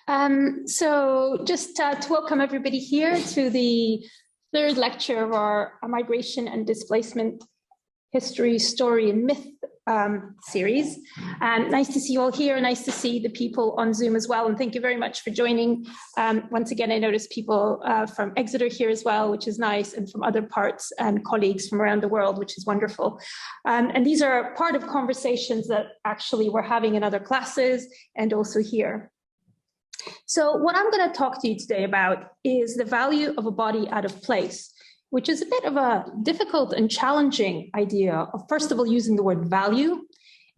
So just to welcome everybody here to the third lecture of our Migration and Displacement History, Story and Myth series. Nice to see you all here. Nice to see the people on Zoom as well. And thank you very much for joining. Once again, I noticed people from Exeter here as well, which is nice, and from other parts and colleagues from around the world, which is wonderful. And these are part of conversations that actually we're having in other classes and also here. So what I'm going to talk to you today about is the value of a body out of place, which is a bit of a difficult and challenging idea of, first of all, using the word value,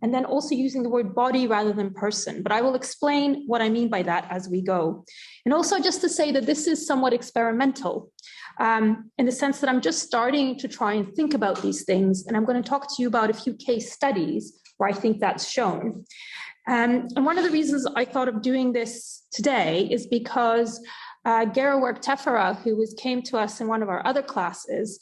and then also using the word body rather than person. But I will explain what I mean by that as we go. And also just to say that this is somewhat experimental in the sense that I'm just starting to try and think about these things. And I'm going to talk to you about a few case studies where I think that's shown. And one of the reasons I thought of doing this today is because Gera Work-Tefera, who came to us in one of our other classes,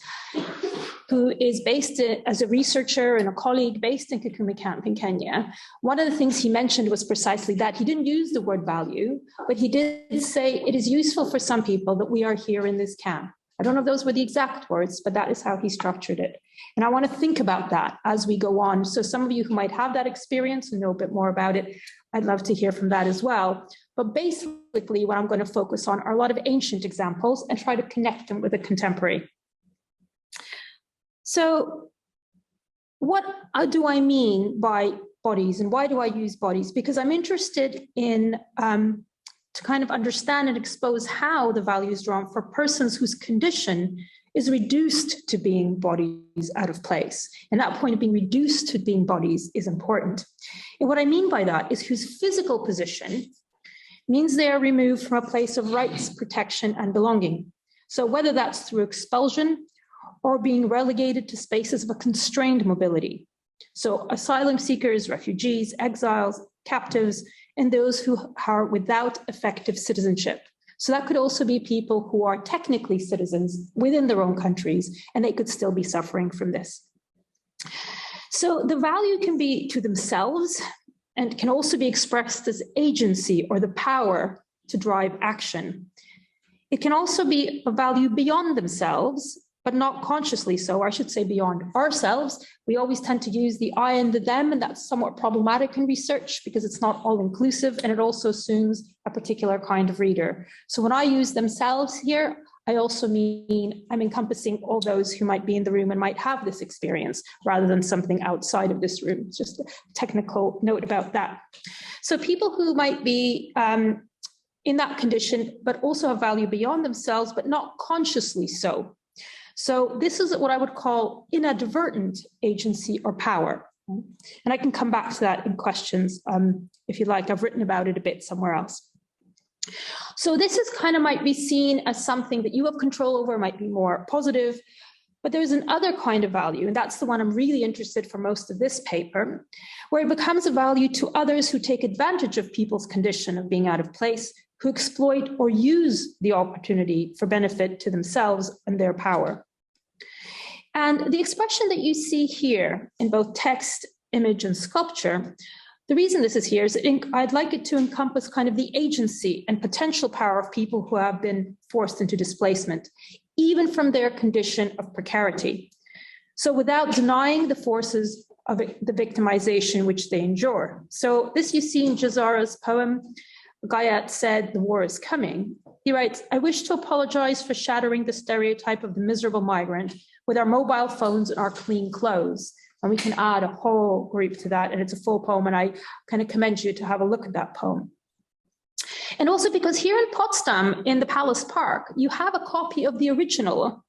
who is based as a researcher and a colleague based in Kakuma Camp in Kenya, one of the things he mentioned was precisely that. He didn't use the word value, but he did say it is useful for some people that we are here in this camp. I don't know if those were the exact words, but that is how he structured it. And I want to think about that as we go on. So some of you who might have that experience and know a bit more about it, I'd love to hear from that as well. But basically, what I'm going to focus on are a lot of ancient examples and try to connect them with a contemporary. So what do I mean by bodies, and why do I use bodies? Because I'm interested in to kind of understand and expose how the value is drawn for persons whose condition is reduced to being bodies out of place. And that point of being reduced to being bodies is important. And what I mean by that is whose physical position means they are removed from a place of rights, protection, and belonging. So whether that's through expulsion or being relegated to spaces of a constrained mobility. So asylum seekers, refugees, exiles, captives, and those who are without effective citizenship. So that could also be people who are technically citizens within their own countries, and they could still be suffering from this. So the value can be to themselves and can also be expressed as agency or the power to drive action. It can also be a value beyond themselves, but not consciously so, or I should say beyond ourselves. We always tend to use the I and the them, and that's somewhat problematic in research because it's not all inclusive, and it also assumes a particular kind of reader. So when I use themselves here, I also mean I'm encompassing all those who might be in the room and might have this experience rather than something outside of this room. It's just a technical note about that. So people who might be in that condition, but also have value beyond themselves, but not consciously so. So this is what I would call inadvertent agency or power. And I can come back to that in questions if you like. I've written about it a bit somewhere else. So this is kind of might be seen as something that you have control over, might be more positive, but there's another kind of value, and that's the one I'm really interested for most of this paper, where it becomes a value to others who take advantage of people's condition of being out of place, who exploit or use the opportunity for benefit to themselves and their power. And the expression that you see here in both text, image, and sculpture, the reason this is here is I'd like it to encompass kind of the agency and potential power of people who have been forced into displacement, even from their condition of precarity. So without denying the forces of the victimization which they endure. So this you see in Jazara's poem, Gayat said, "The war is coming." He writes, "I wish to apologize for shattering the stereotype of the miserable migrant with our mobile phones and our clean clothes." And we can add a whole group to that, and it's a full poem, and I kind of commend you to have a look at that poem. And also because here in Potsdam, in the Palace Park, you have a copy of the original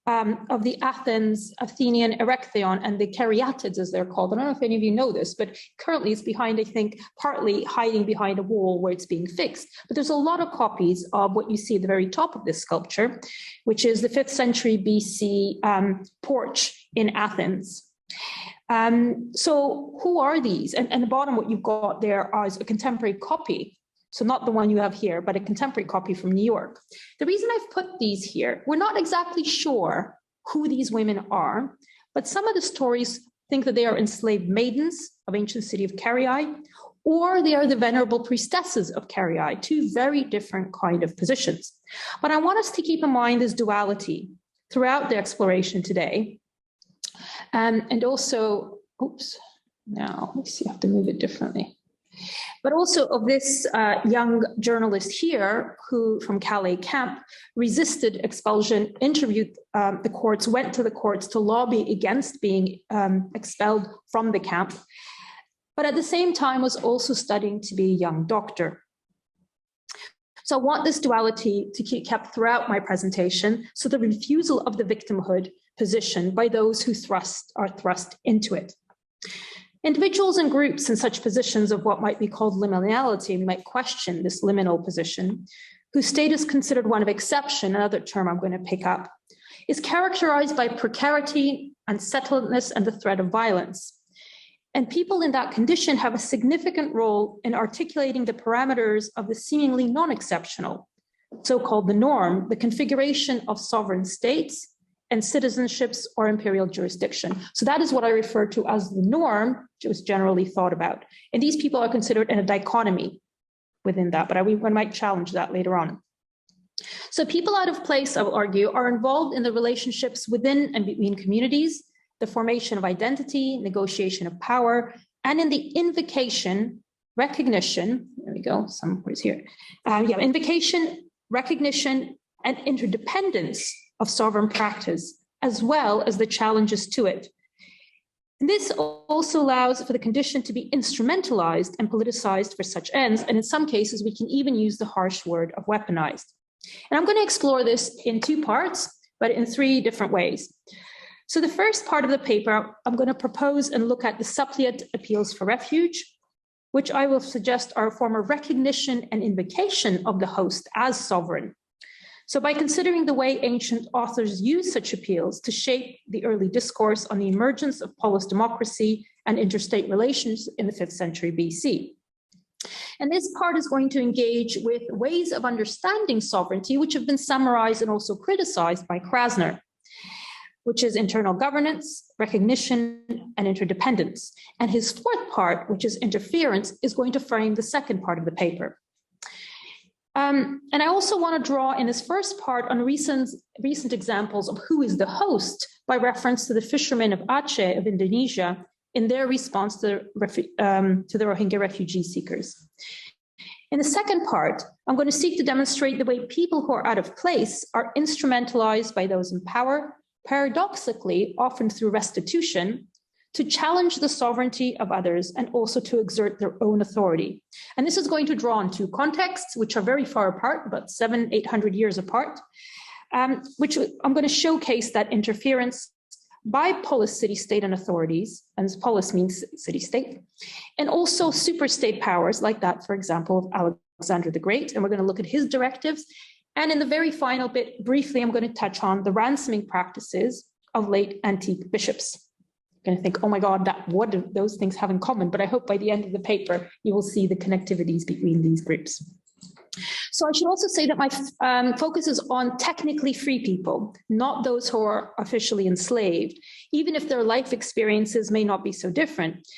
of the Athenian Erechtheion and the Caryatids, as they're called. I don't know if any of you know this, but currently it's behind, I think, partly hiding behind a wall where it's being fixed. But there's a lot of copies of what you see at the very top of this sculpture, which is the 5th century BC porch in Athens. So who are these? And the bottom, what you've got there is a contemporary copy. So not the one you have here, but a contemporary copy from New York. The reason I've put these here, we're not exactly sure who these women are, but some of the stories think that they are enslaved maidens of ancient city of Carii, or they are the venerable priestesses of Carii, two very different kind of positions. But I want us to keep in mind this duality throughout the exploration today. And also, oops, now let's see, I have to move it differently. But also of this young journalist here who from Calais camp resisted expulsion, interviewed the courts, went to the courts to lobby against being expelled from the camp, but at the same time was also studying to be a young doctor. So I want this duality to keep kept throughout my presentation, so the refusal of the victimhood position by those who are thrust into it. Individuals and groups in such positions of what might be called liminality might question this liminal position, whose state is considered one of exception, another term I'm going to pick up, is characterized by precarity, unsettledness, and the threat of violence. And people in that condition have a significant role in articulating the parameters of the seemingly non-exceptional, so-called the norm, the configuration of sovereign states and citizenships or imperial jurisdiction. So that is what I refer to as the norm, which was generally thought about. And these people are considered in a dichotomy within that, but we might challenge that later on. So people out of place, I will argue, are involved in the relationships within and between communities, the formation of identity, negotiation of power, and in the invocation, recognition, there we go, some words here. Invocation, recognition, and interdependence of sovereign practice, as well as the challenges to it. And this also allows for the condition to be instrumentalized and politicized for such ends, and in some cases, we can even use the harsh word of weaponized. And I'm going to explore this in two parts, but in three different ways. So the first part of the paper, I'm going to propose and look at the suppliant appeals for refuge, which I will suggest are a form of recognition and invocation of the host as sovereign. So by considering the way ancient authors used such appeals to shape the early discourse on the emergence of polis democracy and interstate relations in the 5th century BC. And this part is going to engage with ways of understanding sovereignty, which have been summarized and also criticized by Krasner, which is internal governance, recognition, and interdependence. And his fourth part, which is interference, is going to frame the second part of the paper. And I also want to draw in this first part on recent examples of who is the host by reference to the fishermen of Aceh of Indonesia in their response to the Rohingya refugee seekers. In the second part, I'm going to seek to demonstrate the way people who are out of place are instrumentalized by those in power, paradoxically, often through restitution, to challenge the sovereignty of others and also to exert their own authority. And this is going to draw on two contexts, which are very far apart, about 700-800 years apart, which I'm going to showcase that interference by polis city-state and authorities, and polis means city-state, and also super-state powers like that, for example, of Alexander the Great, and we're going to look at his directives. And in the very final bit, briefly, I'm going to touch on the ransoming practices of late antique bishops. You're going to think, oh my God, what do those things have in common? But I hope by the end of the paper, you will see the connectivities between these groups. So I should also say that my focus is on technically free people, not those who are officially enslaved, even if their life experiences may not be so different,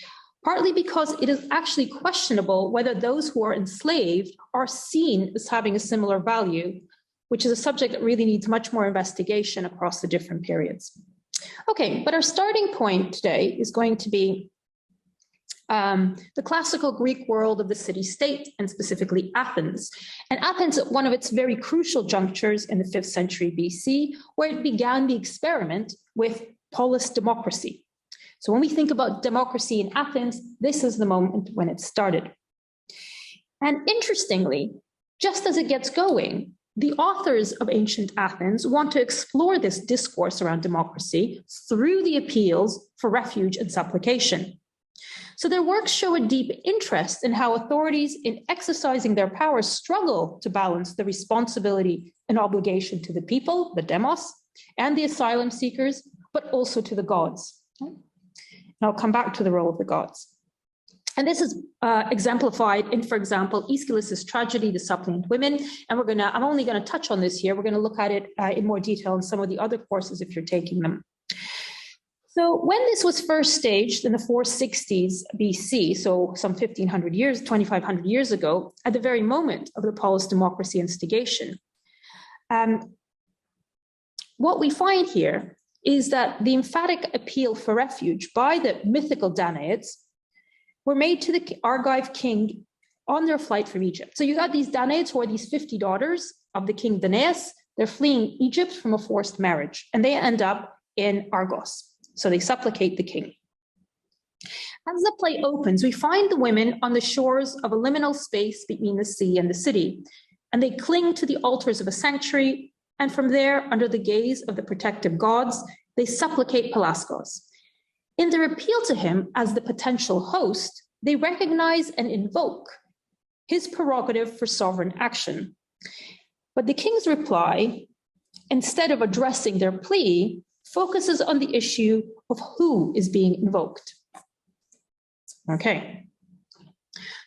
partly because it is actually questionable whether those who are enslaved are seen as having a similar value, which is a subject that really needs much more investigation across the different periods. Okay, but our starting point today is going to be the classical Greek world of the city-state, and specifically Athens. And Athens at one of its very crucial junctures in the 5th century BC, where it began the experiment with polis democracy. So when we think about democracy in Athens, this is the moment when it started. And interestingly, just as it gets going, the authors of ancient Athens want to explore this discourse around democracy through the appeals for refuge and supplication. So their works show a deep interest in how authorities in exercising their power struggle to balance the responsibility and obligation to the people, the demos, and the asylum seekers, but also to the gods. And I'll come back to the role of the gods. And this is exemplified in, for example, Aeschylus' tragedy, The Suppliant Women. And I'm only going to touch on this here. We're going to look at it in more detail in some of the other courses if you're taking them. So when this was first staged in the 460s BC, so some 1500 years, 2500 years ago, at the very moment of the Polish democracy instigation, what we find here is that the emphatic appeal for refuge by the mythical Danaids were made to the Argive king on their flight from Egypt. So you got these Danaids, who are these 50 daughters of the king Danaus. They're fleeing Egypt from a forced marriage, and they end up in Argos. So they supplicate the king. As the play opens, we find the women on the shores of a liminal space between the sea and the city, and they cling to the altars of a sanctuary, and from there, under the gaze of the protective gods, they supplicate Pelasgos. In their appeal to him as the potential host, they recognize and invoke his prerogative for sovereign action. But the king's reply, instead of addressing their plea, focuses on the issue of who is being invoked. Okay.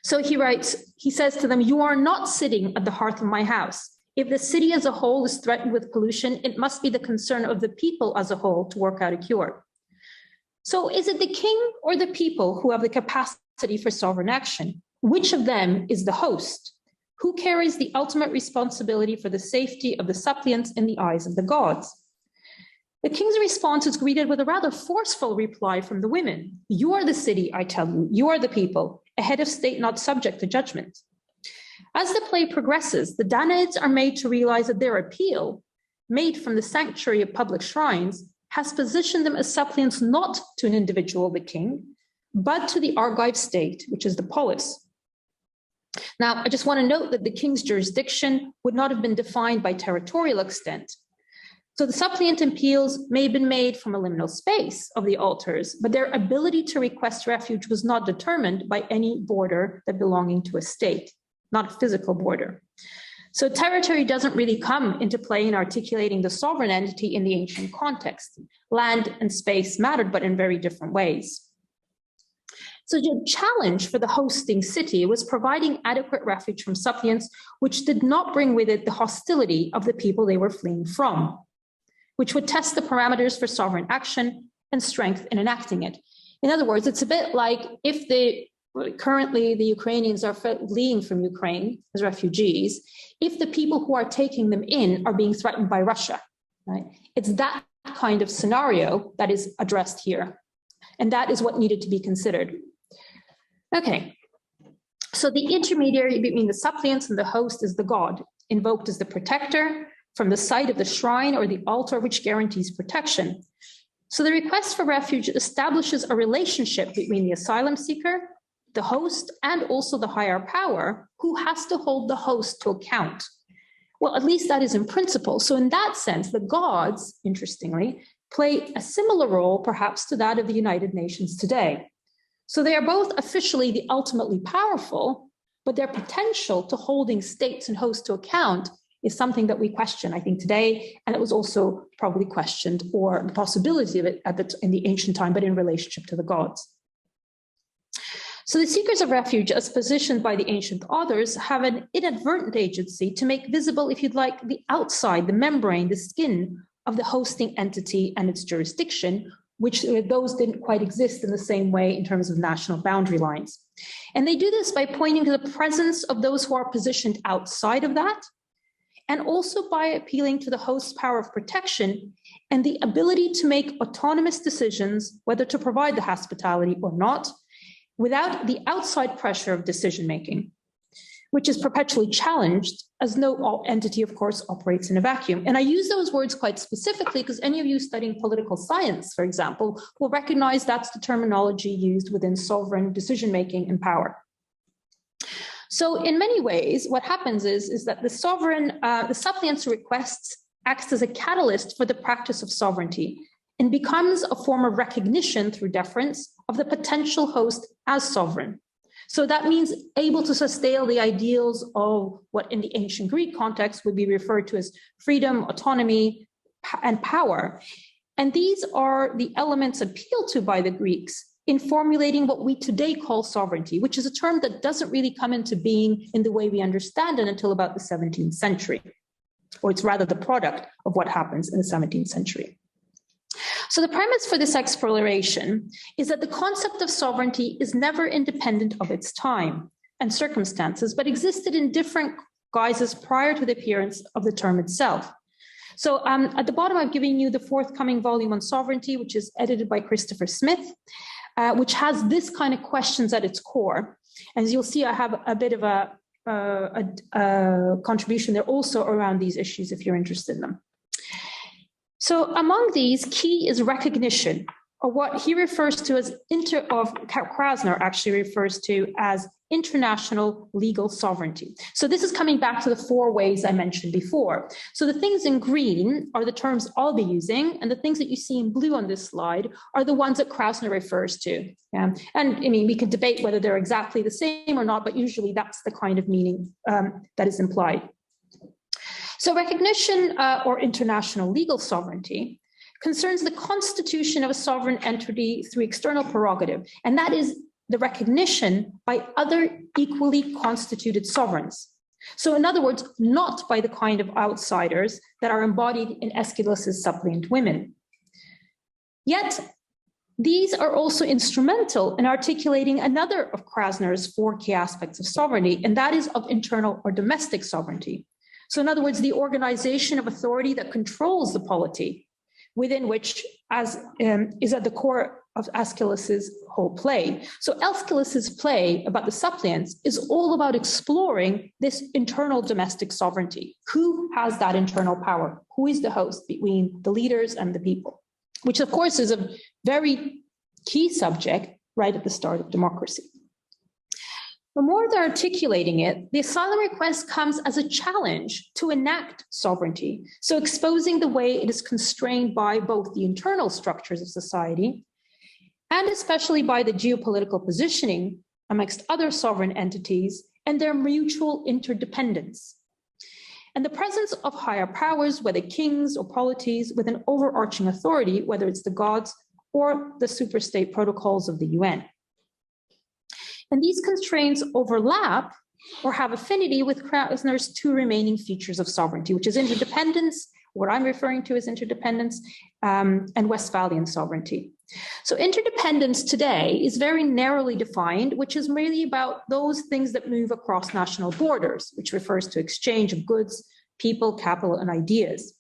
So he says to them, "You are not sitting at the hearth of my house. If the city as a whole is threatened with pollution, it must be the concern of the people as a whole to work out a cure." So is it the king or the people who have the capacity for sovereign action? Which of them is the host? Who carries the ultimate responsibility for the safety of the suppliants in the eyes of the gods? The king's response is greeted with a rather forceful reply from the women. "You are the city, I tell you. You are the people, a head of state not subject to judgment." As the play progresses, the Danaids are made to realize that their appeal, made from the sanctuary of public shrines, has positioned them as suppliants not to an individual, the king, but to the Argive state, which is the polis. Now, I just want to note that the king's jurisdiction would not have been defined by territorial extent. So the suppliant appeals may have been made from a liminal space of the altars, but their ability to request refuge was not determined by any border that belonging to a state, not a physical border. So territory doesn't really come into play in articulating the sovereign entity in the ancient context. Land and space mattered, but in very different ways. So the challenge for the hosting city was providing adequate refuge from suppliants, which did not bring with it the hostility of the people they were fleeing from, which would test the parameters for sovereign action and strength in enacting it. In other words, it's a bit like if currently the Ukrainians are fleeing from Ukraine as refugees, if the people who are taking them in are being threatened by Russia, right? It's that kind of scenario that is addressed here. And that is what needed to be considered. Okay, so the intermediary between the suppliants and the host is the god, invoked as the protector from the site of the shrine or the altar, which guarantees protection. So the request for refuge establishes a relationship between the asylum seeker, the host, and also the higher power, who has to hold the host to account. Well, at least that is in principle. So in that sense, the gods, interestingly, play a similar role perhaps to that of the United Nations today. So they are both officially the ultimately powerful, but their potential to holding states and hosts to account is something that we question, I think, today, and it was also probably questioned, or the possibility of it in the ancient time, but in relationship to the gods. So the seekers of refuge, as positioned by the ancient authors, have an inadvertent agency to make visible, if you'd like, the outside, the membrane, the skin of the hosting entity and its jurisdiction, which those didn't quite exist in the same way in terms of national boundary lines. And they do this by pointing to the presence of those who are positioned outside of that, and also by appealing to the host's power of protection and the ability to make autonomous decisions, whether to provide the hospitality or not, without the outside pressure of decision-making, which is perpetually challenged, as no entity, of course, operates in a vacuum. And I use those words quite specifically because any of you studying political science, for example, will recognize that's the terminology used within sovereign decision-making and power. So in many ways, what happens is that the suppliant's requests acts as a catalyst for the practice of sovereignty and becomes a form of recognition through deference of the potential host as sovereign. So that means able to sustain the ideals of what in the ancient Greek context would be referred to as freedom, autonomy, and power. And these are the elements appealed to by the Greeks in formulating what we today call sovereignty, which is a term that doesn't really come into being in the way we understand it until about the 17th century, or it's rather the product of what happens in the 17th century. So the premise for this exploration is that the concept of sovereignty is never independent of its time and circumstances, but existed in different guises prior to the appearance of the term itself. So at the bottom, I've given you the forthcoming volume on sovereignty, which is edited by Christopher Smith, which has this kind of questions at its core. As you'll see, I have a bit of a contribution there also around these issues if you're interested in them. So among these, key is recognition, or what he refers to as Krasner actually refers to as international legal sovereignty. So this is coming back to the 4 ways I mentioned before. So the things in green are the terms I'll be using, and the things that you see in blue on this slide are the ones that Krasner refers to. Yeah. And I mean, we could debate whether they're exactly the same or not, but usually that's the kind of meaning that is implied. So recognition or international legal sovereignty concerns the constitution of a sovereign entity through external prerogative, and that is the recognition by other equally constituted sovereigns. So in other words, not by the kind of outsiders that are embodied in Aeschylus's suppliant women. Yet, these are also instrumental in articulating another of Krasner's 4 key aspects of sovereignty, and that is of internal or domestic sovereignty. So in other words, the organization of authority that controls the polity, within which is at the core of Aeschylus's whole play. So Aeschylus's play about the suppliants is all about exploring this internal domestic sovereignty. Who has that internal power? Who is the host between the leaders and the people? Which of course is a very key subject right at the start of democracy. The more they're articulating it, the asylum request comes as a challenge to enact sovereignty, so exposing the way it is constrained by both the internal structures of society and especially by the geopolitical positioning amongst other sovereign entities and their mutual interdependence. And the presence of higher powers, whether kings or polities, with an overarching authority, whether it's the gods or the superstate protocols of the UN. And these constraints overlap or have affinity with Krasner's 2 remaining features of sovereignty, which is interdependence, what I'm referring to as interdependence, and Westphalian sovereignty. So interdependence today is very narrowly defined, which is really about those things that move across national borders, which refers to exchange of goods, people, capital, and ideas,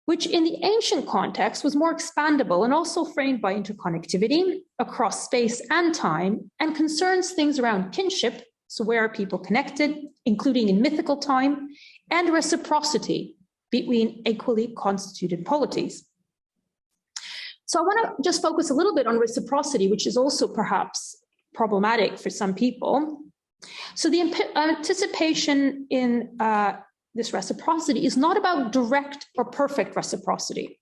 which in the ancient context was more expandable and also framed by interconnectivity across space and time, and concerns things around kinship, so where are people connected, including in mythical time, and reciprocity between equally constituted polities. So I want to just focus a little bit on reciprocity, which is also perhaps problematic for some people. So the anticipation in this reciprocity is not about direct or perfect reciprocity.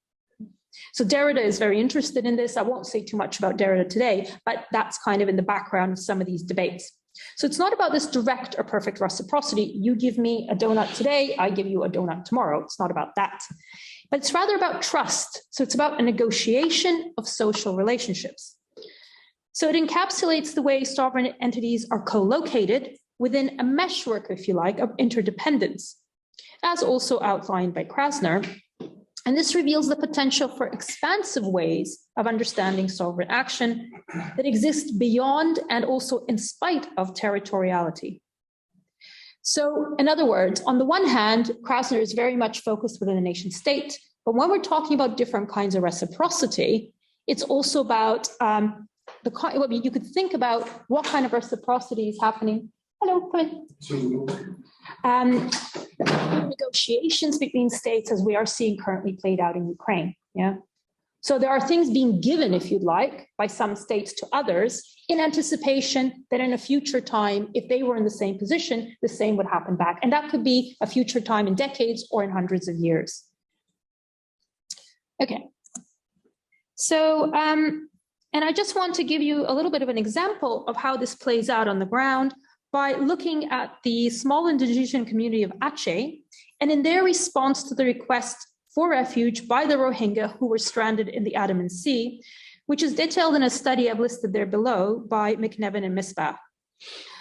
So Derrida is very interested in this. I won't say too much about Derrida today, but that's kind of in the background of some of these debates. So it's not about this direct or perfect reciprocity. You give me a donut today, I give you a donut tomorrow. It's not about that. But it's rather about trust. So it's about a negotiation of social relationships. So it encapsulates the way sovereign entities are co-located within a meshwork, if you like, of interdependence, as also outlined by Krasner. And this reveals the potential for expansive ways of understanding sovereign action that exist beyond and also in spite of territoriality. So in other words, on the one hand, Krasner is very much focused within the nation state, but when we're talking about different kinds of reciprocity, it's also about you could think about what kind of reciprocity is happening. Hello, come in. Negotiations between states, as we are seeing currently played out in Ukraine. Yeah. So there are things being given, if you'd like, by some states to others in anticipation that in a future time, if they were in the same position, the same would happen back. And that could be a future time in decades or in hundreds of years. Okay. So, and I just want to give you a little bit of an example of how this plays out on the ground by looking at the small indigenous community of Aceh, and in their response to the request for refuge by the Rohingya who were stranded in the Andaman Sea, which is detailed in a study I've listed there below by McNevin and Misbah.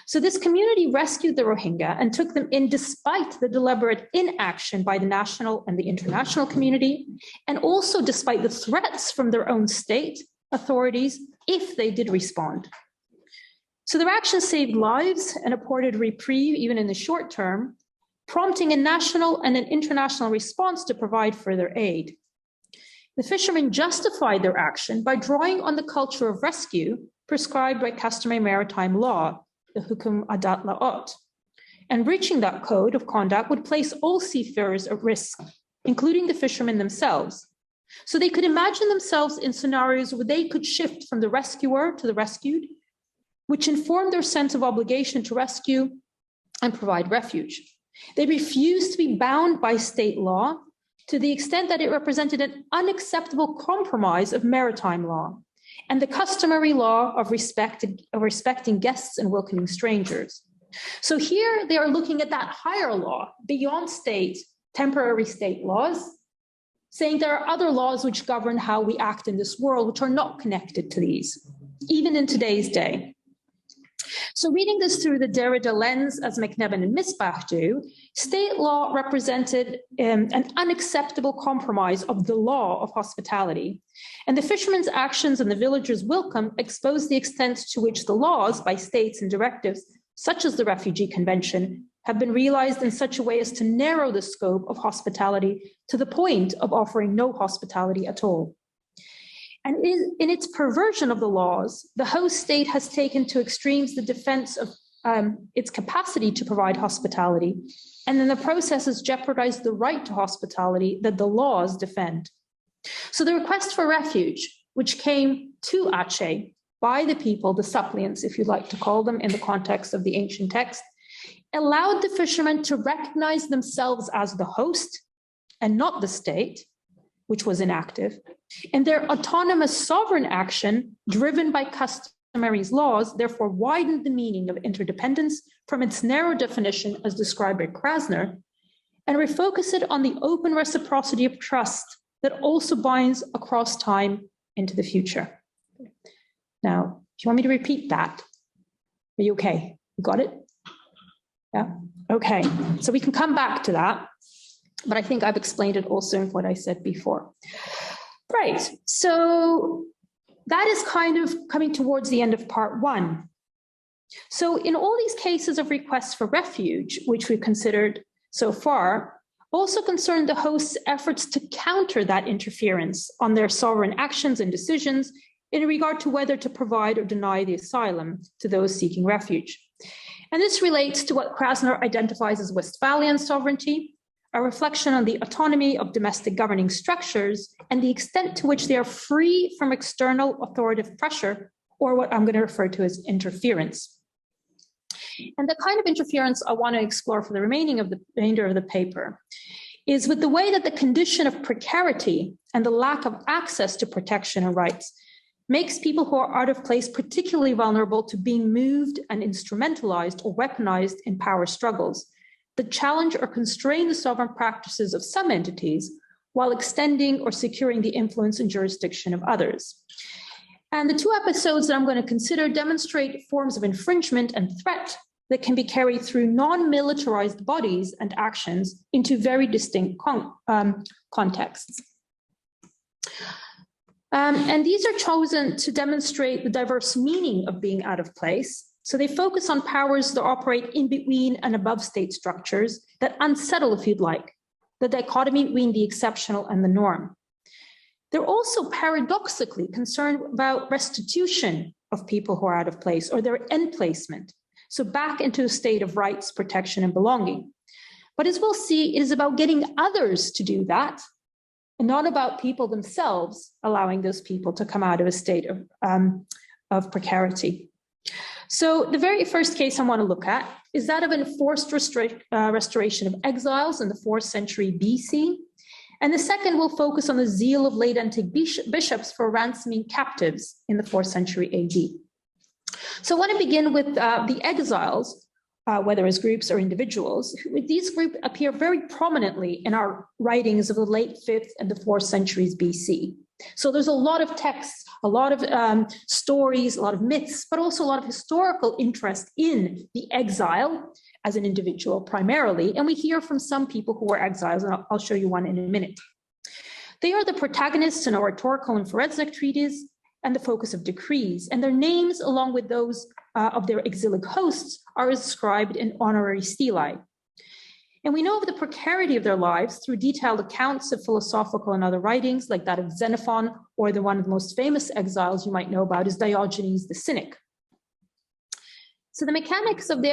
So this community rescued the Rohingya and took them in despite the deliberate inaction by the national and the international community, and also despite the threats from their own state authorities if they did respond. So their actions saved lives and afforded reprieve even in the short term, prompting a national and an international response to provide further aid. The fishermen justified their action by drawing on the culture of rescue prescribed by customary maritime law, the Hukum Adat La'ot. And breaching that code of conduct would place all seafarers at risk, including the fishermen themselves. So they could imagine themselves in scenarios where they could shift from the rescuer to the rescued, which informed their sense of obligation to rescue and provide refuge. They refused to be bound by state law to the extent that it represented an unacceptable compromise of maritime law and the customary law of respecting guests and welcoming strangers. So here they are looking at that higher law beyond temporary state laws, saying there are other laws which govern how we act in this world, which are not connected to these, even in today's day. So reading this through the Derrida lens, as McNevin and Misbach do, state law represented an unacceptable compromise of the law of hospitality. And the fishermen's actions and the villagers' welcome exposed the extent to which the laws by states and directives, such as the Refugee Convention, have been realized in such a way as to narrow the scope of hospitality to the point of offering no hospitality at all. And in its perversion of the laws, the host state has taken to extremes the defense of its capacity to provide hospitality, and in the process has jeopardized the right to hospitality that the laws defend. So the request for refuge, which came to Aceh by the people, the suppliants, if you'd like to call them, in the context of the ancient text, allowed the fishermen to recognize themselves as the host and not the state, which was inactive, and their autonomous sovereign action, driven by customary laws, therefore widened the meaning of interdependence from its narrow definition as described by Krasner, and refocused it on the open reciprocity of trust that also binds across time into the future. Now, do you want me to repeat that? Are you okay? You got it? Yeah, okay. So we can come back to that, but I think I've explained it also in what I said before. Right, so that is kind of coming towards the end of part one. So in all these cases of requests for refuge, which we've considered so far, also concern the host's efforts to counter that interference on their sovereign actions and decisions in regard to whether to provide or deny the asylum to those seeking refuge. And this relates to what Krasner identifies as Westphalian sovereignty, a reflection on the autonomy of domestic governing structures and the extent to which they are free from external authoritative pressure, or what I'm going to refer to as interference. And the kind of interference I want to explore for the remainder of the paper is with the way that the condition of precarity and the lack of access to protection and rights makes people who are out of place particularly vulnerable to being moved and instrumentalized or weaponized in power struggles that challenge or constrain the sovereign practices of some entities while extending or securing the influence and jurisdiction of others. And the two episodes that I'm going to consider demonstrate forms of infringement and threat that can be carried through non-militarized bodies and actions into very distinct contexts. And these are chosen to demonstrate the diverse meaning of being out of place. So they focus on powers that operate in between and above state structures that unsettle, if you'd like, the dichotomy between the exceptional and the norm. They're also paradoxically concerned about restitution of people who are out of place or their emplacement, so back into a state of rights, protection, and belonging. But as we'll see, it is about getting others to do that, and not about people themselves allowing those people to come out of a state of precarity. So the very first case I want to look at is that of enforced restoration of exiles in the 4th century BC. And the second will focus on the zeal of late antique bishops for ransoming captives in the 4th century AD. So I want to begin with the exiles, whether as groups or individuals. These groups appear very prominently in our writings of the late 5th and the 4th centuries BC. So there's a lot of texts a lot of stories, a lot of myths, but also a lot of historical interest in the exile as an individual primarily. And we hear from some people who were exiles, and I'll show you one in a minute. They are the protagonists in oratorical and forensic treatises and the focus of decrees, and their names, along with those of their exilic hosts, are inscribed in honorary stelae. And we know of the precarity of their lives through detailed accounts of philosophical and other writings, like that of Xenophon, or the one of the most famous exiles you might know about is Diogenes the Cynic. So the mechanics of the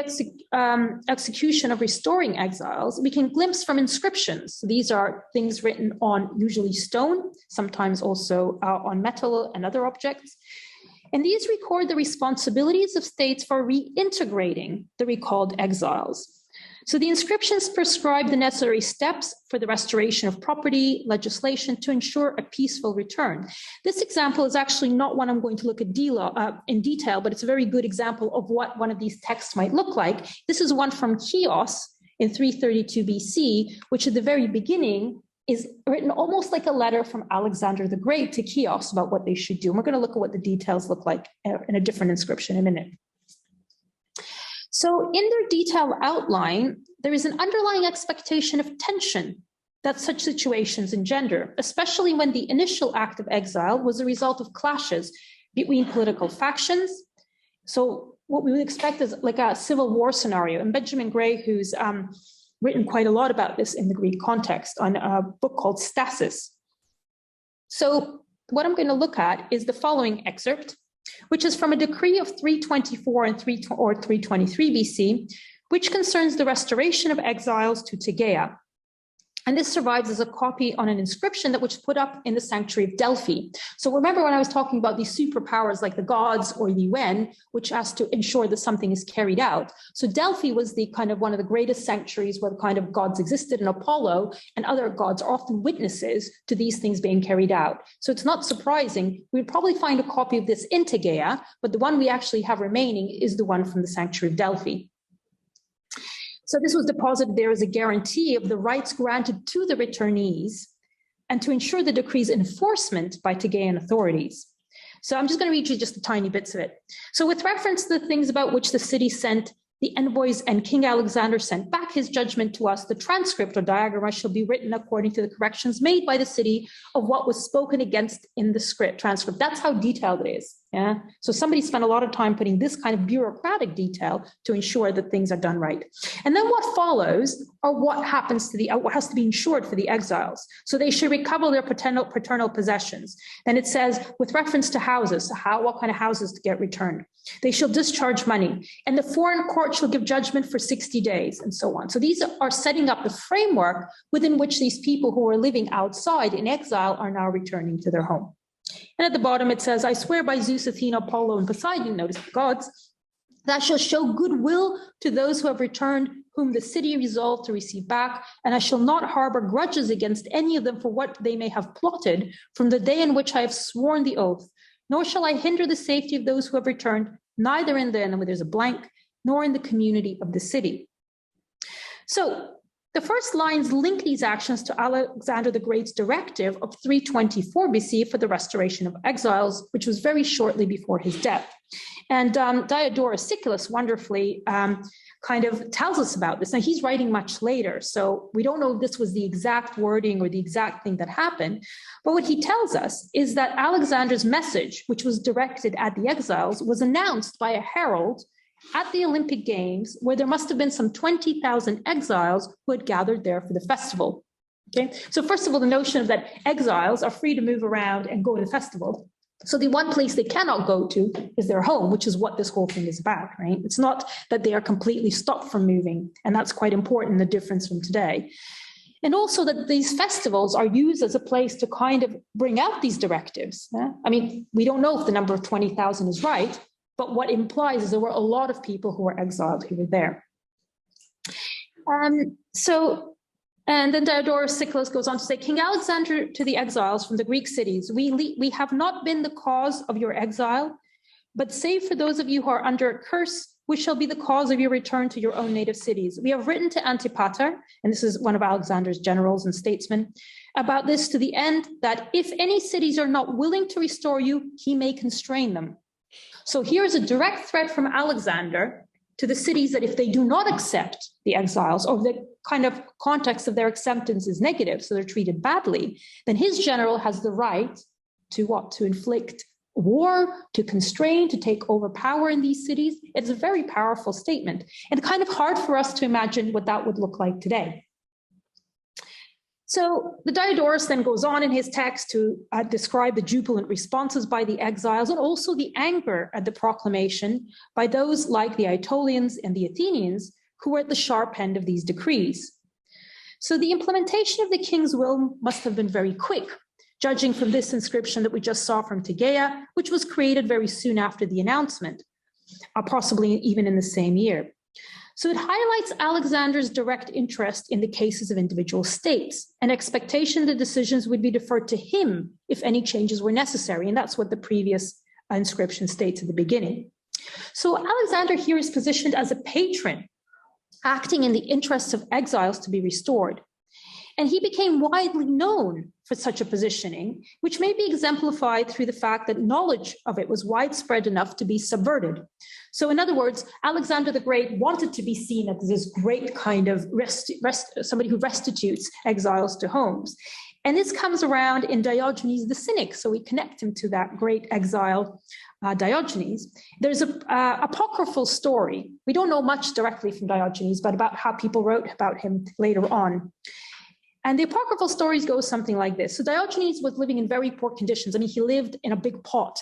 execution of restoring exiles, we can glimpse from inscriptions. So these are things written on usually stone, sometimes also on metal and other objects. And these record the responsibilities of states for reintegrating the recalled exiles. So the inscriptions prescribe the necessary steps for the restoration of property, legislation to ensure a peaceful return. This example is actually not one I'm going to look at in detail, but it's a very good example of what one of these texts might look like. This is one from Chios in 332 BC, which at the very beginning is written almost like a letter from Alexander the Great to Chios about what they should do. And we're going to look at what the details look like in a different inscription in a minute. So in their detailed outline, there is an underlying expectation of tension that such situations engender, especially when the initial act of exile was a result of clashes between political factions. So what we would expect is like a civil war scenario. And Benjamin Gray, who's written quite a lot about this in the Greek context on a book called Stasis. So what I'm going to look at is the following excerpt, which is from a decree of 324 and 323 BC, which concerns the restoration of exiles to Tegea. And this survives as a copy on an inscription that was put up in the sanctuary of Delphi. So remember when I was talking about these superpowers like the gods or the UN, which has to ensure that something is carried out. So Delphi was the kind of one of the greatest sanctuaries where the kind of gods existed, and Apollo and other gods are often witnesses to these things being carried out. So it's not surprising. We'd probably find a copy of this in Tegea, but the one we actually have remaining is the one from the sanctuary of Delphi. So this was deposited there as a guarantee of the rights granted to the returnees and to ensure the decree's enforcement by Tegean authorities. So I'm just going to read you just the tiny bits of it. So with reference to the things about which the city sent the envoys and King Alexander sent back his judgment to us, the transcript or diagram shall be written according to the corrections made by the city of what was spoken against in the transcript. That's how detailed it is. Yeah. So somebody spent a lot of time putting this kind of bureaucratic detail to ensure that things are done right. And then what follows are what happens to what has to be ensured for the exiles. So they should recover their paternal possessions. Then it says, with reference to houses, what kind of houses to get returned. They shall discharge money, and the foreign court shall give judgment for 60 days, and so on. So these are setting up the framework within which these people who are living outside in exile are now returning to their home. And at the bottom it says, I swear by Zeus, Athena, Apollo, and Poseidon, notice the gods, that I shall show goodwill to those who have returned, whom the city resolved to receive back, and I shall not harbor grudges against any of them for what they may have plotted from the day in which I have sworn the oath, nor shall I hinder the safety of those who have returned, neither in the, and then there's a blank, nor in the community of the city. So the first lines link these actions to Alexander the Great's directive of 324 BC for the restoration of exiles, which was very shortly before his death. And Diodorus Siculus wonderfully kind of tells us about this. Now, he's writing much later, so we don't know if this was the exact wording or the exact thing that happened. But what he tells us is that Alexander's message, which was directed at the exiles, was announced by a herald at the Olympic Games, where there must have been some 20,000 exiles who had gathered there for the festival. Okay, so first of all, the notion of that exiles are free to move around and go to the festival. So the one place they cannot go to is their home, which is what this whole thing is about, right? It's not that they are completely stopped from moving, and that's quite important, the difference from today. And also that these festivals are used as a place to kind of bring out these directives. Yeah? I mean, we don't know if the number of 20,000 is right, but what implies is there were a lot of people who were exiled who were there. And then Diodorus Siculus goes on to say, King Alexander to the exiles from the Greek cities, we have not been the cause of your exile, but save for those of you who are under a curse, which shall be the cause of your return to your own native cities. We have written to Antipater, and this is one of Alexander's generals and statesmen, about this to the end that if any cities are not willing to restore you, he may constrain them. So here's a direct threat from Alexander to the cities that if they do not accept the exiles, or the kind of context of their acceptance is negative, so they're treated badly, then his general has the right to what? To inflict war, to constrain, to take over power in these cities. It's a very powerful statement, and kind of hard for us to imagine what that would look like today. So the Diodorus then goes on in his text to describe the jubilant responses by the exiles and also the anger at the proclamation by those like the Aetolians and the Athenians who were at the sharp end of these decrees. So the implementation of the king's will must have been very quick, judging from this inscription that we just saw from Tegea, which was created very soon after the announcement, possibly even in the same year. So it highlights Alexander's direct interest in the cases of individual states, and expectation that decisions would be deferred to him if any changes were necessary. And that's what the previous inscription states at the beginning. So Alexander here is positioned as a patron, acting in the interests of exiles to be restored. And he became widely known for such a positioning, which may be exemplified through the fact that knowledge of it was widespread enough to be subverted. So in other words, Alexander the Great wanted to be seen as this great kind of somebody who restitutes exiles to homes. And this comes around in Diogenes the Cynic, so we connect him to that great exile Diogenes. There's an apocryphal story. We don't know much directly from Diogenes, but about how people wrote about him later on. And the apocryphal stories go something like this. So Diogenes was living in very poor conditions. I mean, he lived in a big pot.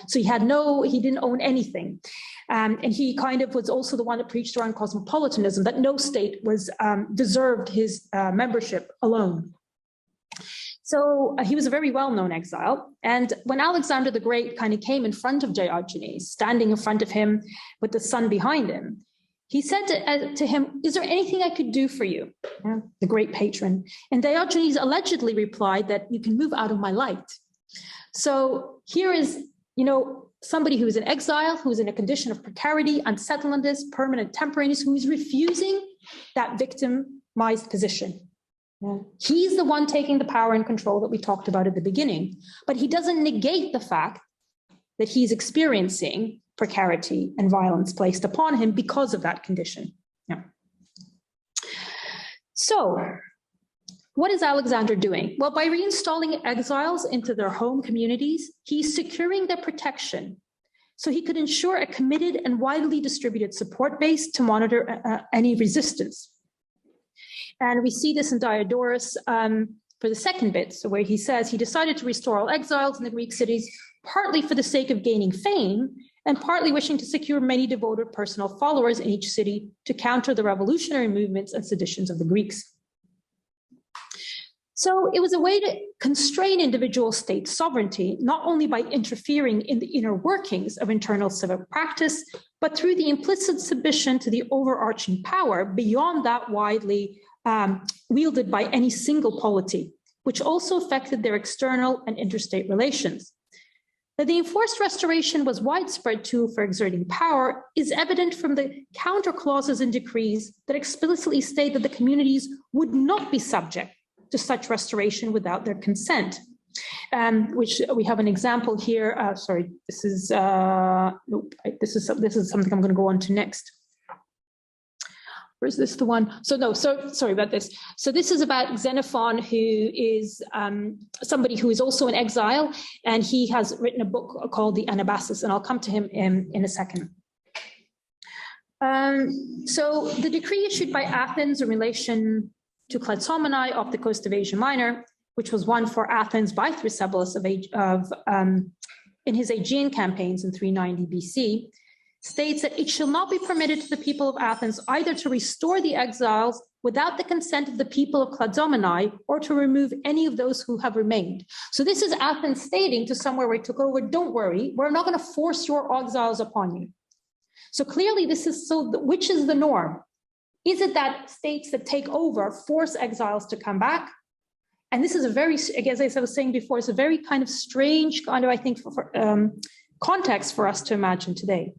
So he didn't own anything. And he kind of was also the one that preached around cosmopolitanism, that no state was deserved his membership alone. So he was a very well-known exile. And when Alexander the Great kind of came in front of Diogenes, standing in front of him with the sun behind him, he said to him, "Is there anything I could do for you?" Yeah, the great patron. And Diogenes allegedly replied that you can move out of my light. So here is, somebody who is in exile, who is in a condition of precarity, unsettledness, permanent temporariness, who is refusing that victimized position. Yeah. He's the one taking the power and control that we talked about at the beginning, but he doesn't negate the fact that he's experiencing precarity and violence placed upon him because of that condition. Yeah. So what is Alexander doing? Well, by reinstalling exiles into their home communities, he's securing their protection so he could ensure a committed and widely distributed support base to monitor any resistance. And we see this in Diodorus for the second bit, so where he says he decided to restore all exiles in the Greek cities, partly for the sake of gaining fame, and partly wishing to secure many devoted personal followers in each city to counter the revolutionary movements and seditions of the Greeks. So it was a way to constrain individual state sovereignty, not only by interfering in the inner workings of internal civic practice, but through the implicit submission to the overarching power beyond that widely wielded by any single polity, which also affected their external and interstate relations. That the enforced restoration was widespread tool for exerting power is evident from the counter clauses and decrees that explicitly state that the communities would not be subject to such restoration without their consent. Which we have an example here. This is something I'm going to go on to next. Or is this the one? Sorry about this. So this is about Xenophon, who is somebody who is also in exile, and he has written a book called the Anabasis, and I'll come to him in a second. So the decree issued by Athens in relation to Kleitomenae off the coast of Asia Minor, which was won for Athens by Thrasybulus in his Aegean campaigns in 390 BC, states that it shall not be permitted to the people of Athens either to restore the exiles without the consent of the people of Kleitomenae or to remove any of those who have remained. So this is Athens stating to somewhere where it took over, don't worry, we're not going to force your exiles upon you. So clearly this is which is the norm? Is it that states that take over force exiles to come back? And this is a very, as I was saying before, it's a very kind of strange kind of, I think, context for us to imagine today.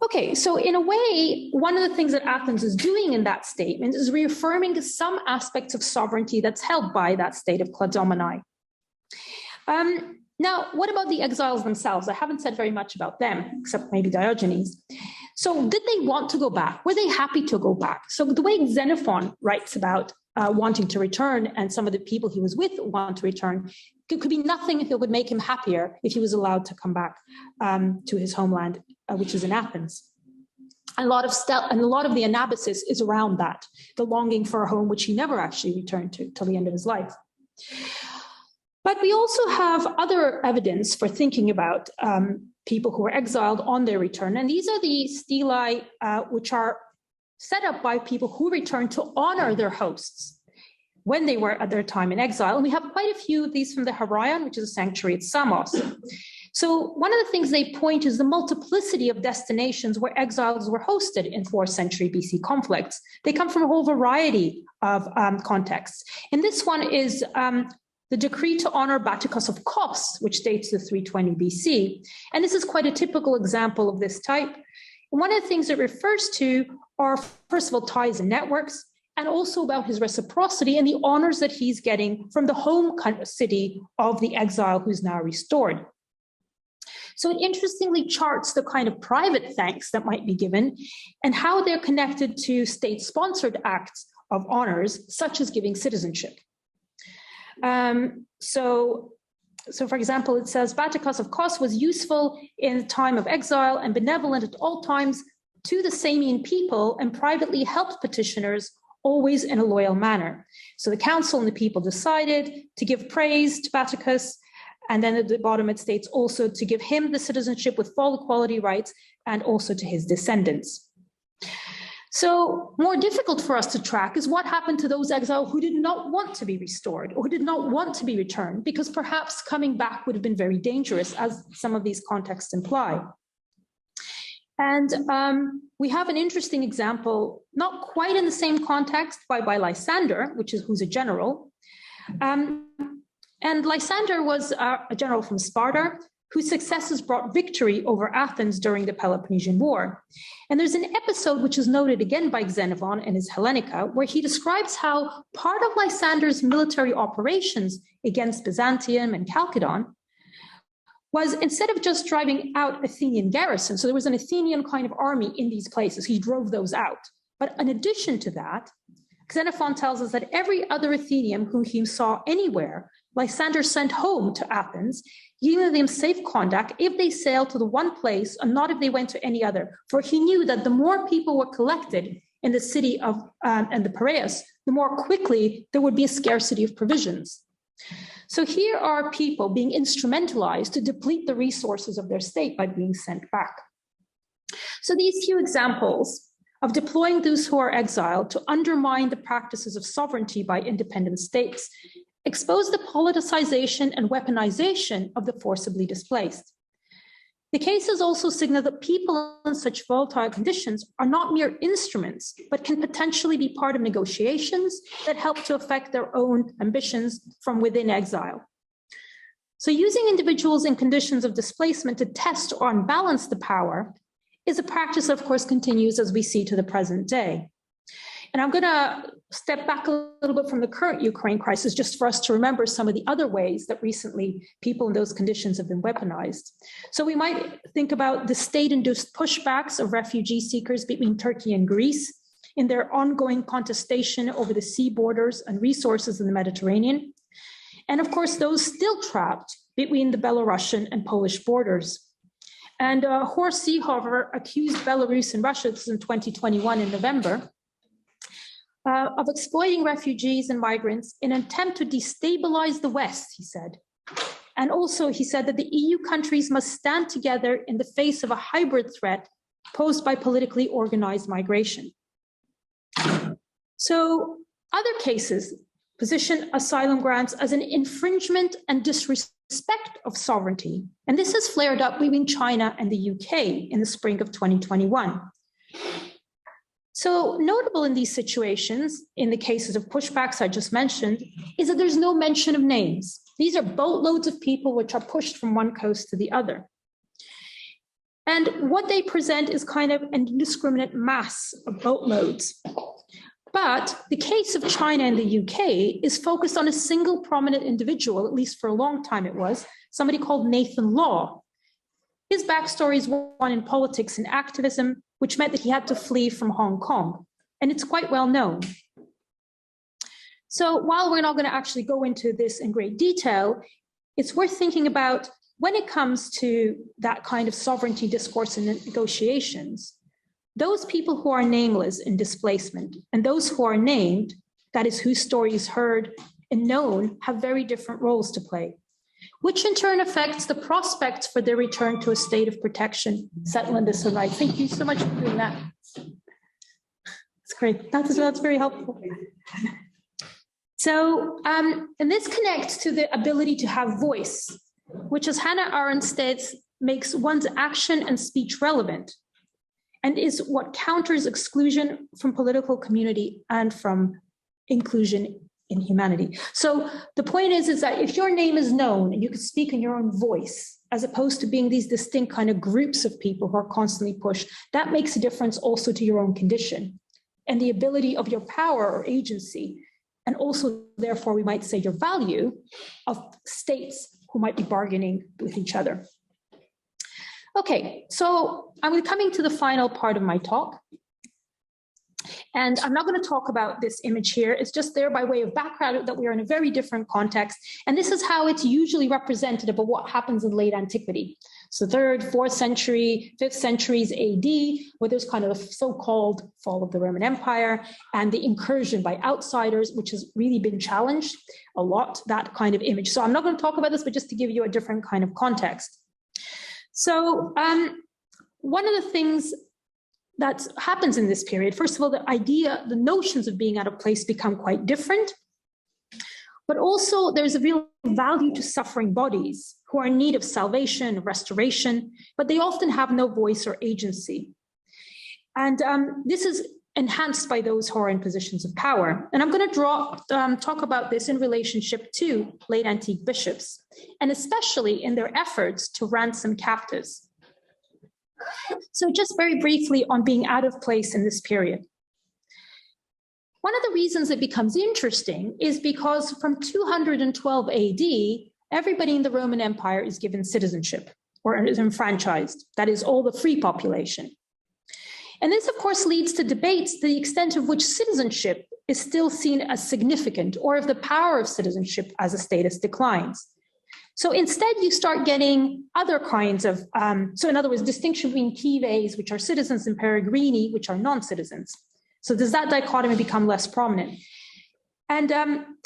Okay, so in a way, one of the things that Athens is doing in that statement is reaffirming some aspects of sovereignty that's held by that state of Cladomini. Now, what about the exiles themselves? I haven't said very much about them, except maybe Diogenes. So did they want to go back? Were they happy to go back? So the way Xenophon writes about wanting to return, and some of the people he was with want to return, it could be nothing that would make him happier if he was allowed to come back to his homeland, which is in Athens. And a lot of the anabasis is around that, the longing for a home which he never actually returned to till the end of his life. But we also have other evidence for thinking about people who were exiled on their return. And these are the stelae which are set up by people who return to honor their hosts when they were at their time in exile. And we have quite a few of these from the Heraion, which is a sanctuary at Samos. So one of the things they point is the multiplicity of destinations where exiles were hosted in 4th century BC conflicts. They come from a whole variety of contexts. And this one is the decree to honor Batticus of Kos, which dates to 320 BC. And this is quite a typical example of this type. And one of the things it refers to are, first of all, ties and networks, and also about his reciprocity and the honors that he's getting from the home city of the exile who's now restored. So it interestingly charts the kind of private thanks that might be given and how they're connected to state-sponsored acts of honors, such as giving citizenship. So for example, it says, Batticus of Kos was useful in the time of exile and benevolent at all times to the Samian people and privately helped petitioners always in a loyal manner. So the council and the people decided to give praise to Batticus. And then at the bottom, it states also to give him the citizenship with full equality rights and also to his descendants. So more difficult for us to track is what happened to those exiles who did not want to be restored or who did not want to be returned, because perhaps coming back would have been very dangerous, as some of these contexts imply. And we have an interesting example, not quite in the same context, by Lysander, who's a general. And Lysander was a general from Sparta, whose successes brought victory over Athens during the Peloponnesian War. And there's an episode which is noted again by Xenophon in his Hellenica, where he describes how part of Lysander's military operations against Byzantium and Chalcedon was, instead of just driving out Athenian garrisons, so there was an Athenian kind of army in these places, he drove those out. But in addition to that, Xenophon tells us that every other Athenian whom he saw anywhere, Lysander sent home to Athens, giving them safe conduct if they sailed to the one place and not if they went to any other. For he knew that the more people were collected in the city of and the Piraeus, the more quickly there would be a scarcity of provisions. So here are people being instrumentalized to deplete the resources of their state by being sent back. So these few examples of deploying those who are exiled to undermine the practices of sovereignty by independent states expose the politicization and weaponization of the forcibly displaced. The cases also signal that people in such volatile conditions are not mere instruments, but can potentially be part of negotiations that help to affect their own ambitions from within exile. So using individuals in conditions of displacement to test or unbalance the power is a practice that, of course, continues as we see to the present day. And I'm going to step back a little bit from the current Ukraine crisis just for us to remember some of the other ways that recently people in those conditions have been weaponized. So we might think about the state-induced pushbacks of refugee seekers between Turkey and Greece in their ongoing contestation over the sea borders and resources in the Mediterranean. And of course, those still trapped between the Belarusian and Polish borders. And Horst Seehofer accused Belarus and Russia, this is in 2021 in November, of exploiting refugees and migrants in an attempt to destabilize the West, he said. And also he said that the EU countries must stand together in the face of a hybrid threat posed by politically organized migration. So other cases position asylum grants as an infringement and disrespect of sovereignty. And this has flared up between China and the UK in the spring of 2021. So notable in these situations, in the cases of pushbacks I just mentioned, is that there's no mention of names. These are boatloads of people which are pushed from one coast to the other. And what they present is kind of an indiscriminate mass of boatloads. But the case of China and the UK is focused on a single prominent individual, at least for a long time it was, somebody called Nathan Law. His backstory is one in politics and activism, which meant that he had to flee from Hong Kong. And it's quite well known. So while we're not going to actually go into this in great detail, it's worth thinking about when it comes to that kind of sovereignty discourse and negotiations, those people who are nameless in displacement and those who are named, that is whose story is heard and known, have very different roles to play, which in turn affects the prospects for their return to a state of protection, settlement and rights. Thank you so much for doing that. That's great. That's very helpful. So, and this connects to the ability to have voice, which, as Hannah Arendt states, makes one's action and speech relevant, and is what counters exclusion from political community and from inclusion in humanity. So the point is that if your name is known and you can speak in your own voice, as opposed to being these distinct kind of groups of people who are constantly pushed, that makes a difference also to your own condition and the ability of your power or agency, and also, therefore, we might say your value of states who might be bargaining with each other. Okay, so I'm coming to the final part of my talk. And I'm not going to talk about this image here. It's just there by way of background that we are in a very different context. And this is how it's usually representative of what happens in late antiquity. So 3rd, 4th century, 5th centuries AD, where there's kind of a so-called fall of the Roman Empire and the incursion by outsiders, which has really been challenged a lot, that kind of image. So I'm not going to talk about this, but just to give you a different kind of context. So one of the things that happens in this period, first of all, the notions of being out of place become quite different, but also there's a real value to suffering bodies who are in need of salvation, restoration, but they often have no voice or agency. And this is enhanced by those who are in positions of power. And I'm going to talk about this in relationship to late antique bishops, and especially in their efforts to ransom captives. So just very briefly on being out of place in this period. One of the reasons it becomes interesting is because from 212 AD, everybody in the Roman Empire is given citizenship or is enfranchised. That is all the free population. And this, of course, leads to debates the extent of which citizenship is still seen as significant, or if the power of citizenship as a status declines. So instead, you start getting other kinds of, so in other words, distinction between cives, which are citizens, and peregrini, which are non-citizens. So does that dichotomy become less prominent? And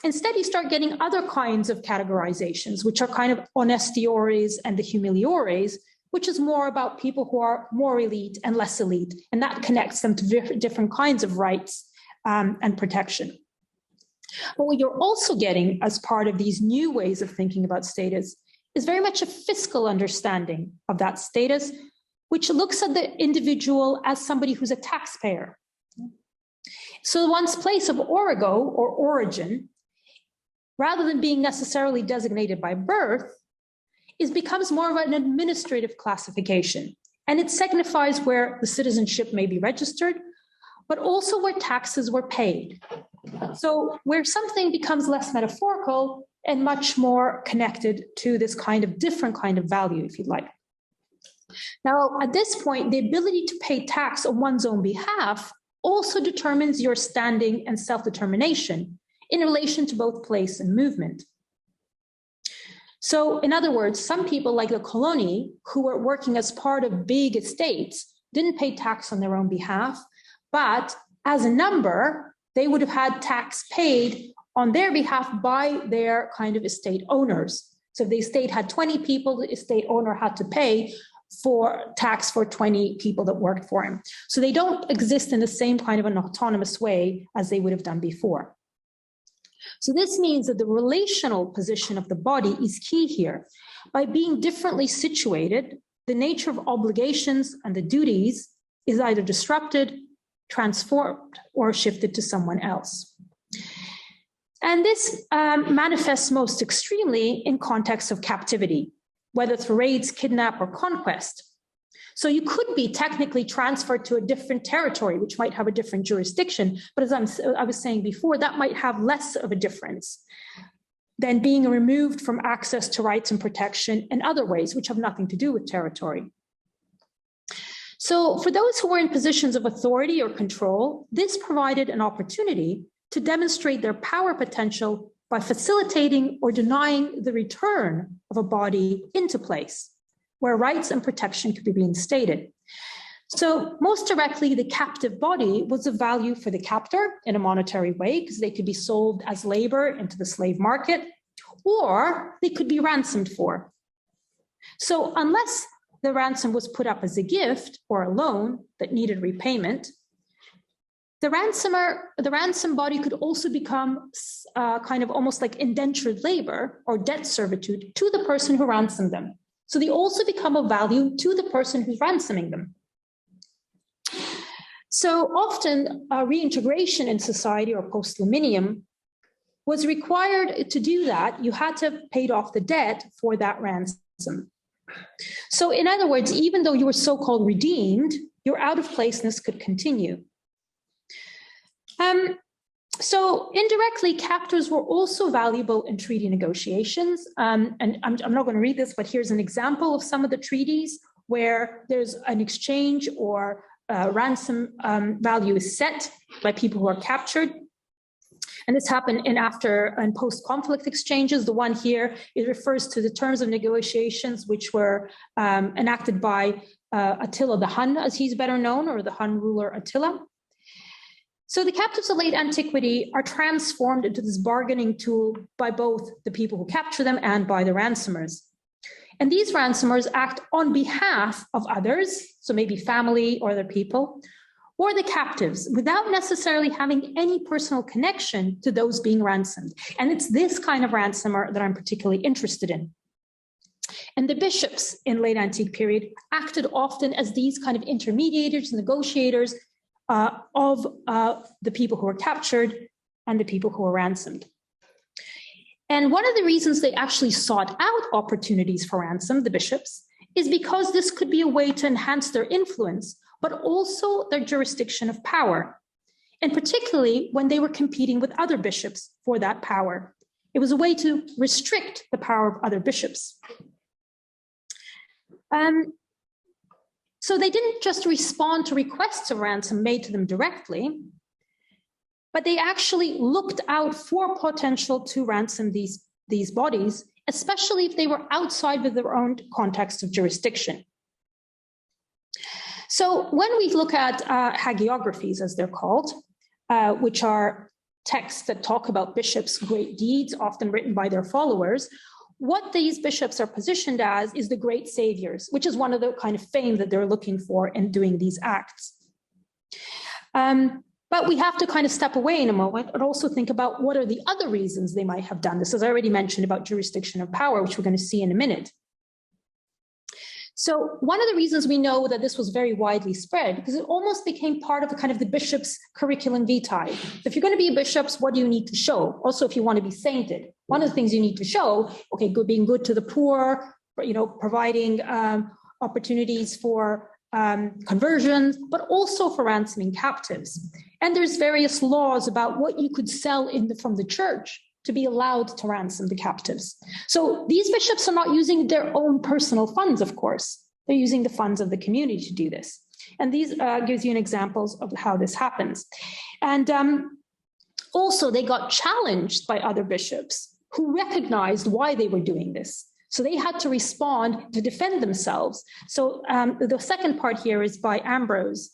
instead, you start getting other kinds of categorizations, which are kind of honestiores and the humiliores, which is more about people who are more elite and less elite. And that connects them to different kinds of rights and protection. But what you're also getting as part of these new ways of thinking about status is very much a fiscal understanding of that status, which looks at the individual as somebody who's a taxpayer. So one's place of origo or origin, rather than being necessarily designated by birth, becomes more of an administrative classification. And it signifies where the citizenship may be registered, but also where taxes were paid. So where something becomes less metaphorical and much more connected to this kind of different kind of value, if you like. Now, at this point, the ability to pay tax on one's own behalf also determines your standing and self-determination in relation to both place and movement. So in other words, some people like the coloni who were working as part of big estates didn't pay tax on their own behalf, but as a number, they would have had tax paid on their behalf by their kind of estate owners. So if the estate had 20 people, the estate owner had to pay for tax for 20 people that worked for him. So they don't exist in the same kind of an autonomous way as they would have done before. So this means that the relational position of the body is key here. By being differently situated, the nature of obligations and the duties is either disrupted, transformed, or shifted to someone else. And this manifests most extremely in context of captivity, whether through raids, kidnap, or conquest. So you could be technically transferred to a different territory, which might have a different jurisdiction. But as I was saying before, that might have less of a difference than being removed from access to rights and protection in other ways, which have nothing to do with territory. So for those who were in positions of authority or control, this provided an opportunity to demonstrate their power potential by facilitating or denying the return of a body into place where rights and protection could be reinstated. So most directly, the captive body was of value for the captor in a monetary way, because they could be sold as labor into the slave market, or they could be ransomed for. So unless the ransom was put up as a gift or a loan that needed repayment, the ransom body could also become kind of almost like indentured labor or debt servitude to the person who ransomed them. So they also become of value to the person who's ransoming them. So often reintegration in society or post-liminium was required. To do that, you had to have paid off the debt for that ransom. So in other words, even though you were so-called redeemed, your out-of-placeness could continue. So indirectly, captors were also valuable in treaty negotiations. And I'm not going to read this, but here's an example of some of the treaties where there's an exchange or ransom value is set by people who are captured. And this happened in after and post-conflict exchanges. The one here, it refers to the terms of negotiations which were enacted by Attila the Hun, as he's better known, or the Hun ruler Attila. So the captives of late antiquity are transformed into this bargaining tool by both the people who capture them and by the ransomers. And these ransomers act on behalf of others, so maybe family or other people, or the captives, without necessarily having any personal connection to those being ransomed. And it's this kind of ransomer that I'm particularly interested in. And the bishops in late antique period acted often as these kind of intermediators, negotiators of the people who were captured and the people who were ransomed. And one of the reasons they actually sought out opportunities for ransom, the bishops, is because this could be a way to enhance their influence, but also their jurisdiction of power, and particularly when they were competing with other bishops for that power. It was a way to restrict the power of other bishops. So they didn't just respond to requests of ransom made to them directly, but they actually looked out for potential to ransom these bodies, especially if they were outside of their own context of jurisdiction. So when we look at hagiographies, as they're called, which are texts that talk about bishops' great deeds, often written by their followers, what these bishops are positioned as is the great saviors, which is one of the kind of fame that they're looking for in doing these acts. But we have to kind of step away in a moment and also think about what are the other reasons they might have done this, as I already mentioned about jurisdiction of power, which we're going to see in a minute. So one of the reasons we know that this was very widely spread, because it almost became part of a kind of the bishop's curriculum vitae. If you're going to be bishops, what do you need to show? Also, if you want to be sainted, one of the things you need to show, okay, being good to the poor, providing opportunities for conversions, but also for ransoming captives. And there's various laws about what you could sell from the church to be allowed to ransom the captives. So these bishops are not using their own personal funds, of course. They're using the funds of the community to do this. And these gives you an examples of how this happens. And also they got challenged by other bishops who recognized why they were doing this. So they had to respond to defend themselves. So the second part here is by Ambrose.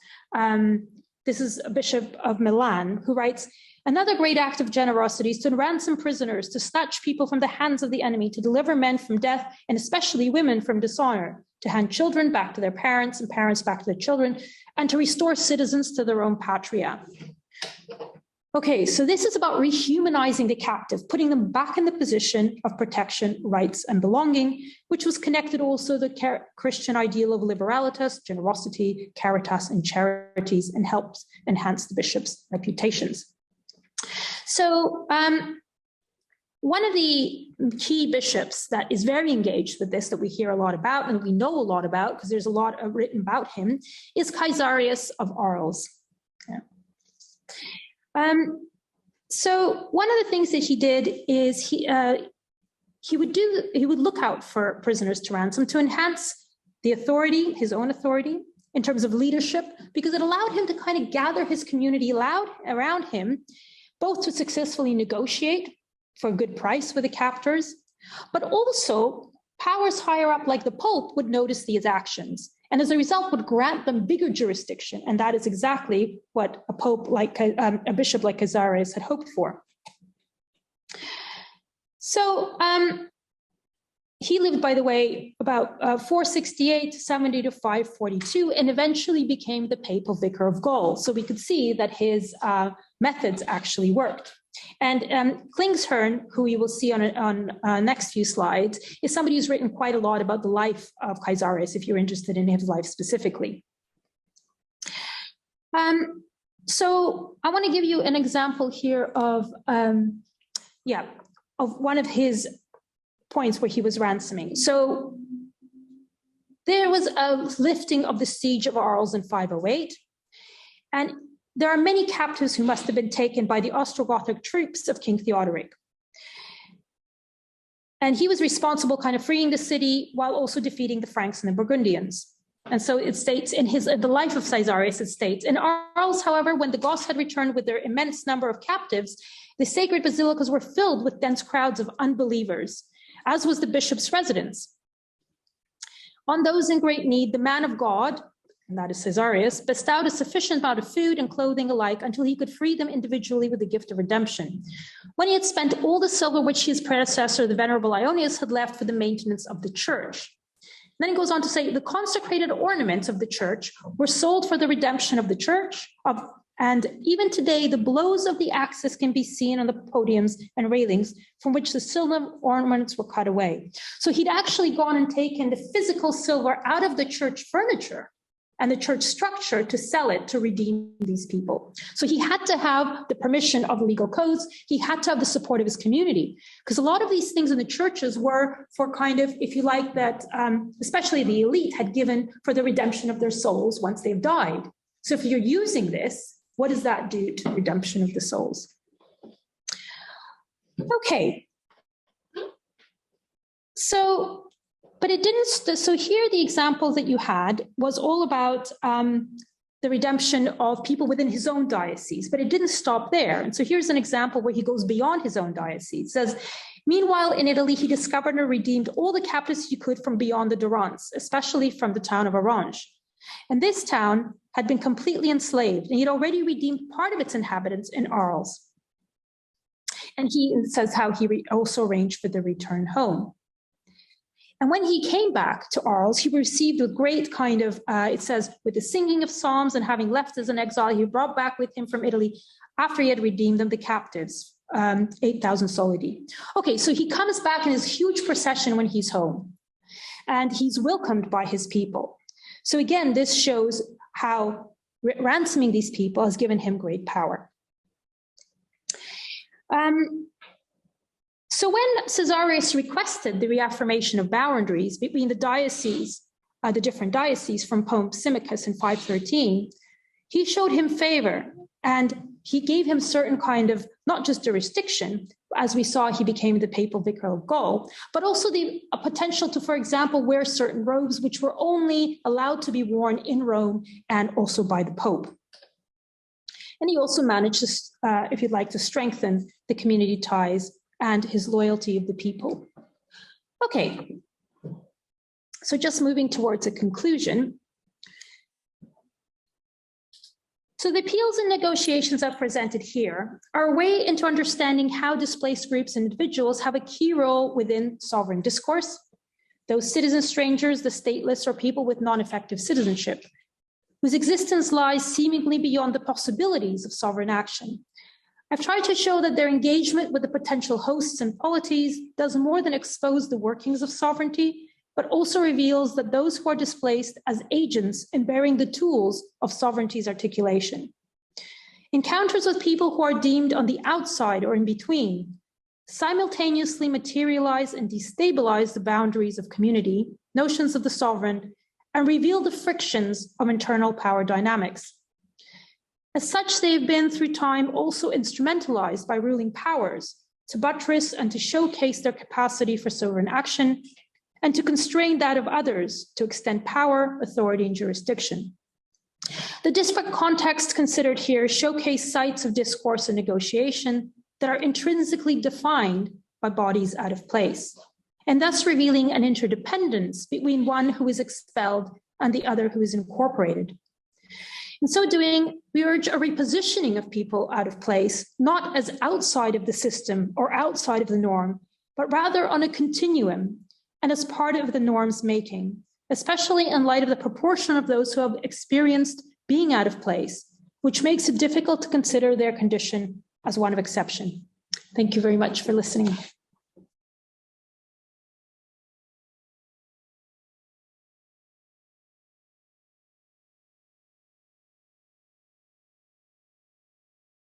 This is a bishop of Milan who writes, "Another great act of generosity is to ransom prisoners, to snatch people from the hands of the enemy, to deliver men from death, and especially women from dishonor, to hand children back to their parents and parents back to their children, and to restore citizens to their own patria." Okay, so this is about rehumanizing the captive, putting them back in the position of protection, rights, and belonging, which was connected also to the Christian ideal of liberalitas, generosity, caritas, and charities, and helps enhance the bishop's reputations. So one of the key bishops that is very engaged with this, that we hear a lot about and we know a lot about because there's a lot written about him, is Caesarius of Arles. Yeah. So one of the things that he did is he would look out for prisoners to ransom to enhance the authority, his own authority, in terms of leadership, because it allowed him to kind of gather his community around him, both to successfully negotiate for a good price with the captors, but also powers higher up, like the Pope, would notice these actions, and as a result would grant them bigger jurisdiction. And that is exactly what a Pope like a bishop like Caesarius had hoped for. So he lived, by the way, about 468 to 70 to 542, and eventually became the papal vicar of Gaul. So we could see that his methods actually worked. And Klingshorn, who we will see on next few slides, is somebody who's written quite a lot about the life of Caesarius, if you're interested in his life specifically. So I want to give you an example here of one of his points where he was ransoming. So there was a lifting of the siege of Arles in 508, and there are many captives who must have been taken by the Ostrogothic troops of King Theodoric. And he was responsible kind of freeing the city while also defeating the Franks and the Burgundians. And so it states in the life of Caesarius, it states, in Arles, however, when the Goths had returned with their immense number of captives, the sacred basilicas were filled with dense crowds of unbelievers, as was the bishop's residence. On those in great need, the man of God, and that is Caesarius, bestowed a sufficient amount of food and clothing alike until he could free them individually with the gift of redemption. When he had spent all the silver which his predecessor, the venerable Ionius, had left for the maintenance of the church. Then he goes on to say, the consecrated ornaments of the church were sold for the redemption of the church, and even today the blows of the axes can be seen on the podiums and railings from which the silver ornaments were cut away. So he'd actually gone and taken the physical silver out of the church furniture and the church structure to sell it to redeem these people. So he had to have the permission of legal codes. He had to have the support of his community, because a lot of these things in the churches were for kind of, if you like, that especially the elite had given for the redemption of their souls once they've died. So if you're using this, what does that do to the redemption of the souls? Okay. But it didn't, so here the example that you had was all about the redemption of people within his own diocese, but it didn't stop there. And so here's an example where he goes beyond his own diocese. It says, meanwhile, in Italy, he discovered and redeemed all the captives he could from beyond the Durance, especially from the town of Orange. And this town had been completely enslaved, and he had already redeemed part of its inhabitants in Arles. And he says how he also arranged for the return home. And when he came back to Arles, he received with great kind of, it says, with the singing of psalms, and having left as an exile, he brought back with him from Italy, after he had redeemed them, the captives, 8,000 solidi. Okay, so he comes back in his huge procession when he's home, and he's welcomed by his people. So again, this shows how ransoming these people has given him great power. So when Caesarius requested the reaffirmation of boundaries between the diocese, the different dioceses from Pope Symmachus in 513, he showed him favor, and he gave him certain kind of, not just jurisdiction, as we saw, he became the papal vicar of Gaul, but also the potential to, for example, wear certain robes which were only allowed to be worn in Rome and also by the Pope. And he also managed to, if you'd like, to strengthen the community ties and his loyalty of the people. Okay, so just moving towards a conclusion. So the appeals and negotiations I've presented here are a way into understanding how displaced groups and individuals have a key role within sovereign discourse, those citizen strangers, the stateless, or people with non-effective citizenship, whose existence lies seemingly beyond the possibilities of sovereign action. I've tried to show that their engagement with the potential hosts and polities does more than expose the workings of sovereignty, but also reveals that those who are displaced as agents in bearing the tools of sovereignty's articulation. Encounters with people who are deemed on the outside or in between simultaneously materialize and destabilize the boundaries of community, notions of the sovereign, and reveal the frictions of internal power dynamics. As such, they have been through time also instrumentalized by ruling powers to buttress and to showcase their capacity for sovereign action and to constrain that of others to extend power, authority, and jurisdiction. The disparate contexts considered here showcase sites of discourse and negotiation that are intrinsically defined by bodies out of place, and thus revealing an interdependence between one who is expelled and the other who is incorporated. In so doing, we urge a repositioning of people out of place, not as outside of the system or outside of the norm, but rather on a continuum and as part of the norm's making, especially in light of the proportion of those who have experienced being out of place, which makes it difficult to consider their condition as one of exception. Thank you very much for listening.